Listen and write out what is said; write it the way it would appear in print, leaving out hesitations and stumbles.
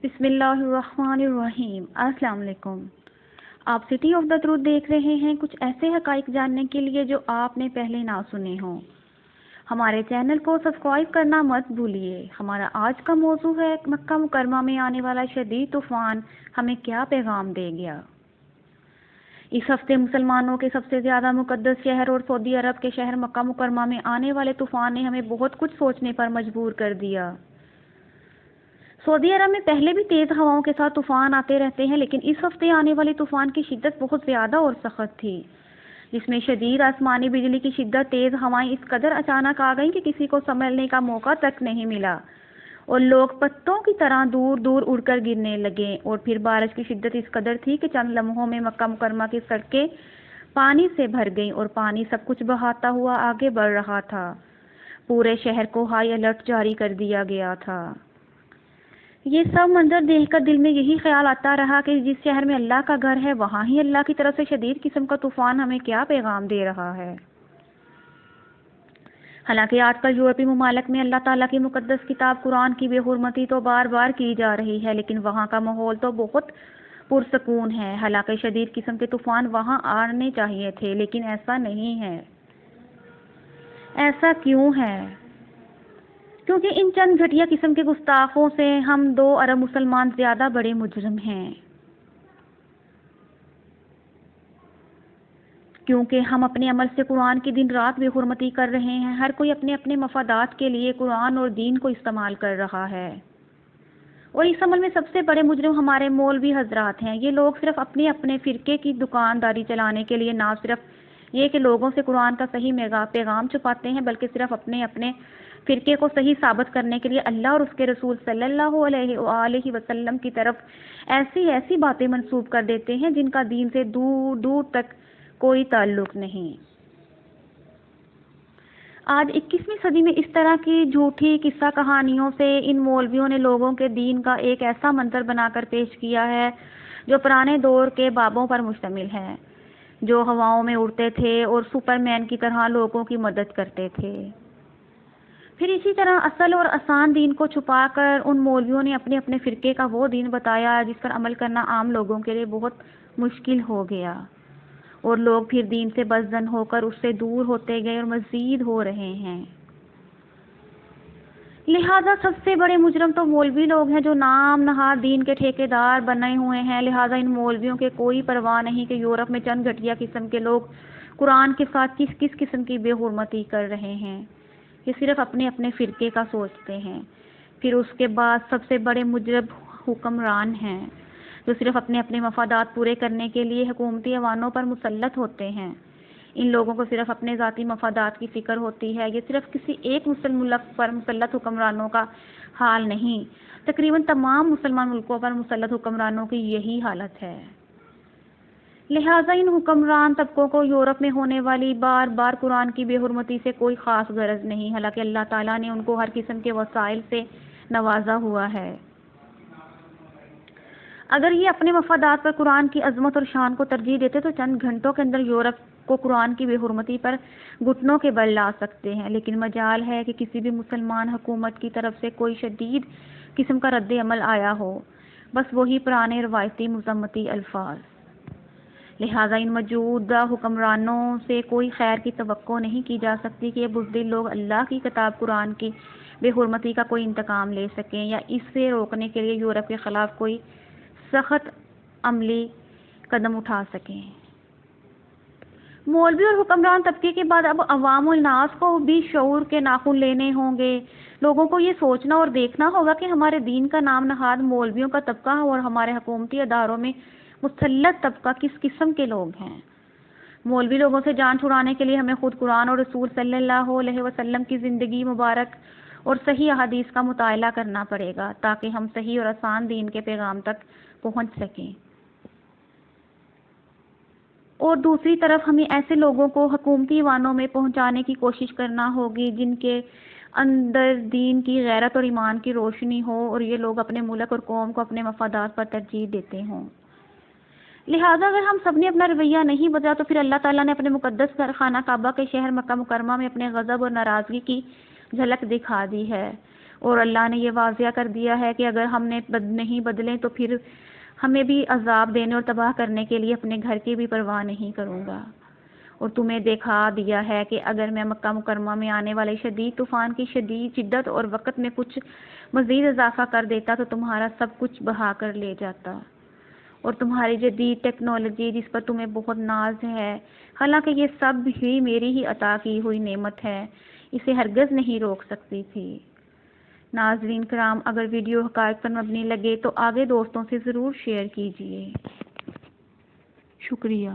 بسم اللہ الرحمن الرحیم۔ السلام علیکم۔ آپ سٹی آف دا ٹروتھ دیکھ رہے ہیں، کچھ ایسے حقائق جاننے کے لیے جو آپ نے پہلے نہ سنے ہوں۔ ہمارے چینل کو سبسکرائب کرنا مت بھولیے۔ ہمارا آج کا موضوع ہے مکہ مکرمہ میں آنے والا شدید طوفان ہمیں کیا پیغام دے گیا۔ اس ہفتے مسلمانوں کے سب سے زیادہ مقدس شہر اور سعودی عرب کے شہر مکہ مکرمہ میں آنے والے طوفان نے ہمیں بہت کچھ سوچنے پر مجبور کر دیا۔ سعودی عرب میں پہلے بھی تیز ہواؤں کے ساتھ طوفان آتے رہتے ہیں، لیکن اس ہفتے آنے والے طوفان کی شدت بہت زیادہ اور سخت تھی، جس میں شدید آسمانی بجلی کی شدت، تیز ہوائیں اس قدر اچانک آ گئیں کہ کسی کو سنبھلنے کا موقع تک نہیں ملا اور لوگ پتوں کی طرح دور دور اڑ کر گرنے لگے۔ اور پھر بارش کی شدت اس قدر تھی کہ چند لمحوں میں مکہ مکرمہ کی سڑکیں پانی سے بھر گئیں اور پانی سب کچھ بہاتا ہوا آگے بڑھ رہا تھا۔ پورے شہر کو ہائی الرٹ جاری کر دیا گیا تھا۔ یہ سب منظر دیکھ کر دل میں یہی خیال آتا رہا کہ جس شہر میں اللہ کا گھر ہے، وہاں ہی اللہ کی طرف سے شدید قسم کا طوفان ہمیں کیا پیغام دے رہا ہے۔ حالانکہ آج کل یورپی ممالک میں اللہ تعالیٰ کی مقدس کتاب قرآن کی بے حرمتی تو بار بار کی جا رہی ہے، لیکن وہاں کا ماحول تو بہت پرسکون ہے۔ حالانکہ شدید قسم کے طوفان وہاں آنے چاہیے تھے، لیکن ایسا نہیں ہے۔ ایسا کیوں ہے؟ کیونکہ ان چند گھٹیا قسم کے گستاخوں سے ہم 2 ارب مسلمان زیادہ بڑے مجرم ہیں، کیونکہ ہم اپنے عمل سے قرآن کی دن رات بے حرمتی کر رہے ہیں۔ ہر کوئی اپنے اپنے مفادات کے لیے قرآن اور دین کو استعمال کر رہا ہے، اور اس عمل میں سب سے بڑے مجرم ہمارے مولوی حضرات ہیں۔ یہ لوگ صرف اپنے اپنے فرقے کی دکانداری چلانے کے لیے نہ صرف یہ کہ لوگوں سے قرآن کا صحیح پیغام چھپاتے ہیں، بلکہ صرف اپنے اپنے فرقے کو صحیح ثابت کرنے کے لیے اللہ اور اس کے رسول صلی اللہ علیہ وآلہ وسلم کی طرف ایسی باتیں منسوب کر دیتے ہیں جن کا دین سے دور دور تک کوئی تعلق نہیں۔ آج 21ویں صدی میں اس طرح کی جھوٹی قصہ کہانیوں سے ان مولویوں نے لوگوں کے دین کا ایک ایسا منظر بنا کر پیش کیا ہے جو پرانے دور کے بابوں پر مشتمل ہے، جو ہواؤں میں اڑتے تھے اور سپر مین کی طرح لوگوں کی مدد کرتے تھے۔ پھر اسی طرح اصل اور آسان دین کو چھپا کر ان مولویوں نے اپنے اپنے فرقے کا وہ دین بتایا جس پر عمل کرنا عام لوگوں کے لیے بہت مشکل ہو گیا، اور لوگ پھر دین سے بدظن ہو کر اس سے دور ہوتے گئے اور مزید ہو رہے ہیں۔ لہذا سب سے بڑے مجرم تو مولوی لوگ ہیں جو نام نہاد دین کے ٹھیکیدار بنے ہوئے ہیں۔ لہذا ان مولویوں کے کوئی پرواہ نہیں کہ یورپ میں چند گھٹیا قسم کے لوگ قرآن کے ساتھ کس قسم کی بے حرمتی کر رہے ہیں۔ یہ صرف اپنے اپنے فرقے کا سوچتے ہیں۔ پھر اس کے بعد سب سے بڑے مجرم حکمران ہیں، جو صرف اپنے اپنے مفادات پورے کرنے کے لیے حکومتی ایوانوں پر مسلط ہوتے ہیں۔ ان لوگوں کو صرف اپنے ذاتی مفادات کی فکر ہوتی ہے۔ یہ صرف کسی ایک مسلم ملک پر مسلط حکمرانوں کا حال نہیں، تقریباً تمام مسلمان ملکوں پر مسلط حکمرانوں کی یہی حالت ہے۔ لہٰذا ان حکمران طبقوں کو یورپ میں ہونے والی بار بار قرآن کی بے حرمتی سے کوئی خاص غرض نہیں، حالانکہ اللہ تعالیٰ نے ان کو ہر قسم کے وسائل سے نوازا ہوا ہے۔ اگر یہ اپنے مفادات پر قرآن کی عظمت اور شان کو ترجیح دیتے تو چند گھنٹوں کے اندر یورپ کو قرآن کی بے حرمتی پر گھٹنوں کے بل لا سکتے ہیں، لیکن مجال ہے کہ کسی بھی مسلمان حکومت کی طرف سے کوئی شدید قسم کا رد عمل آیا ہو، بس وہی پرانے روایتی مذمتی الفاظ۔ لہٰذا ان موجودہ حکمرانوں سے کوئی خیر کی توقع نہیں کی جا سکتی کہ یہ بزدل لوگ اللہ کی کتاب قرآن کی بے حرمتی کا کوئی انتقام لے سکیں یا اس سے روکنے کے لیے یورپ کے خلاف کوئی سخت عملی قدم اٹھا سکیں۔ مولوی اور حکمران طبقے کے بعد اب عوام الناس کو بھی شعور کے ناخن لینے ہوں گے۔ لوگوں کو یہ سوچنا اور دیکھنا ہوگا کہ ہمارے دین کا نام نہاد مولویوں کا طبقہ اور ہمارے حکومتی اداروں میں مسلط طبقہ کس قسم کے لوگ ہیں۔ مولوی لوگوں سے جان چھڑانے کے لیے ہمیں خود قرآن اور رسول صلی اللہ علیہ وسلم کی زندگی مبارک اور صحیح احادیث کا مطالعہ کرنا پڑے گا تاکہ ہم صحیح اور آسان دین کے پیغام تک پہنچ سکیں، اور دوسری طرف ہمیں ایسے لوگوں کو حکومتی ایوانوں میں پہنچانے کی کوشش کرنا ہوگی جن کے اندر دین کی غیرت اور ایمان کی روشنی ہو اور یہ لوگ اپنے ملک اور قوم کو اپنے مفادات پر ترجیح دیتے ہوں۔ لہٰذا اگر ہم سب نے اپنا رویہ نہیں بدلا تو پھر اللہ تعالیٰ نے اپنے مقدس خانہ کعبہ کے شہر مکہ مکرمہ میں اپنے غضب اور ناراضگی کی جھلک دکھا دی ہے۔ اور اللہ نے یہ واضح کر دیا ہے کہ اگر ہم نے نہیں بدلے تو پھر ہمیں بھی عذاب دینے اور تباہ کرنے کے لیے اپنے گھر کی بھی پرواہ نہیں کروں گا۔ اور تمہیں دکھا دیا ہے کہ اگر میں مکہ مکرمہ میں آنے والے شدید طوفان کی شدید شدت اور وقت میں کچھ مزید اضافہ کر دیتا تو تمہارا سب کچھ بہا کر لے جاتا، اور تمہاری جدید ٹیکنالوجی جس پر تمہیں بہت ناز ہے، حالانکہ یہ سب ہی میری ہی عطا کی ہوئی نعمت ہے، اسے ہرگز نہیں روک سکتی تھی۔ ناظرین کرام، اگر ویڈیو حقائق پر مبنی لگے تو آگے دوستوں سے ضرور شیئر کیجیے۔ شکریہ۔